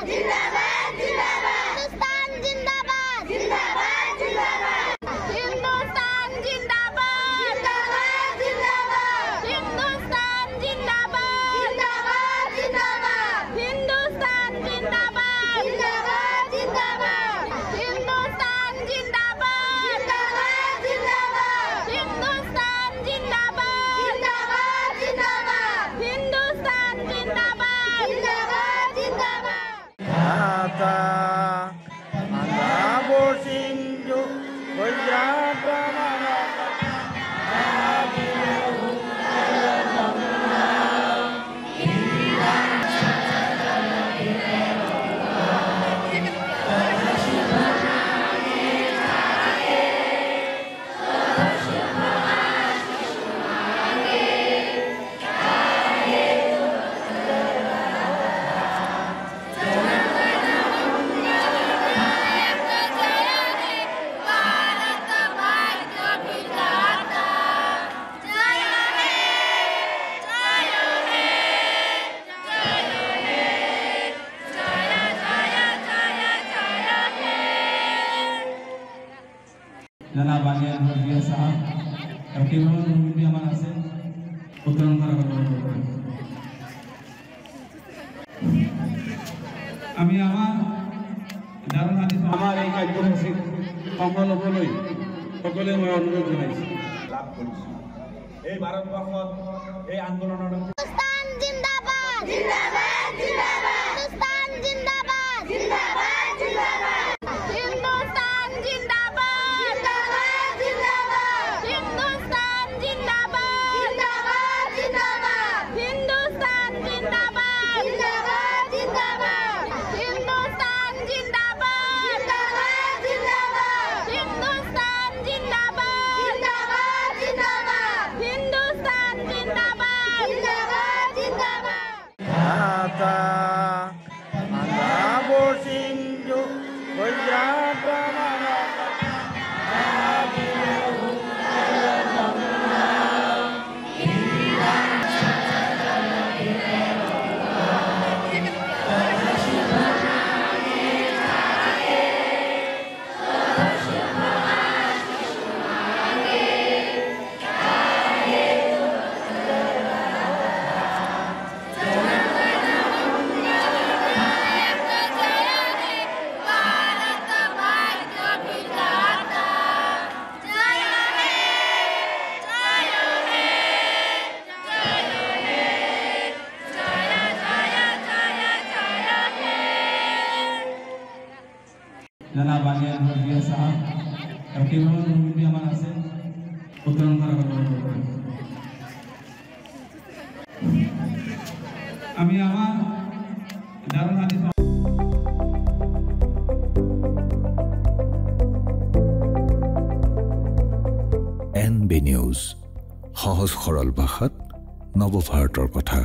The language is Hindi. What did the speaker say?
जिंदाबाद जिंदाबाद हिंदुस्तान जिंदाबाद जिंदाबाद जिंदाबाद हिंदुस्तान जिंदाबाद जिंदाबाद जिंदाबाद हिंदुस्तान जिंदाबाद जिंदाबाद जिंदाबाद हिंदुस्तान जिंदाबाद जिंदाबाद जिंदाबाद हिंदुस्तान जिंदाबाद जिंदाबाद जिंदाबाद हिंदुस्तान जिंदाबाद जिंदाबाद जिंदाबाद हिंदुस्तान जिंदाबाद जिंदाबाद जिंदाबाद Ata Anda Sinju Wajrapramana Jana Banian luar biasa. Terkirim dia mana sih? Putra আমি আমার দারুণ হাদিস আমার এই কার্যসূচী সফল হবলৈ সকলে মই অনুরোধ জনাইছো লাভ কৰিছো এই ভাৰতবৰ্ষত এই আন্দোলনৰ हिंदुस्तान जिंदाबाद जिंदाबाद जिंदाबाद हिंदुस्तान जिंदाबाद जिंदाबाद जिंदाबाद हिंदुस्तान जिंदाबाद जिंदाबाद जिंदाबाद हिंदुस्तान जिंदाबाद जिंदाबाद जिंदाबाद हिंदुस्तान जिंदाबाद जिंदाबाद जिंदाबाद हिंदुस्तान जिंदाबाद जिंदाबाद जिंदाबाद हिंदुस्तान जिंदाबाद जिंदाबाद जिंदाबाद हिंदुस्तान जिंदाबाद जिंदाबाद जिंदाबाद Ata Anda Sinju Wajrapramana Jana Banian luar biasa. Terkirim dia mana sih? Putra আমি আমার দারুণ হাদিস NB নিউজ সহজ সৰল ভাষাত নৱভাৰতৰ কথা।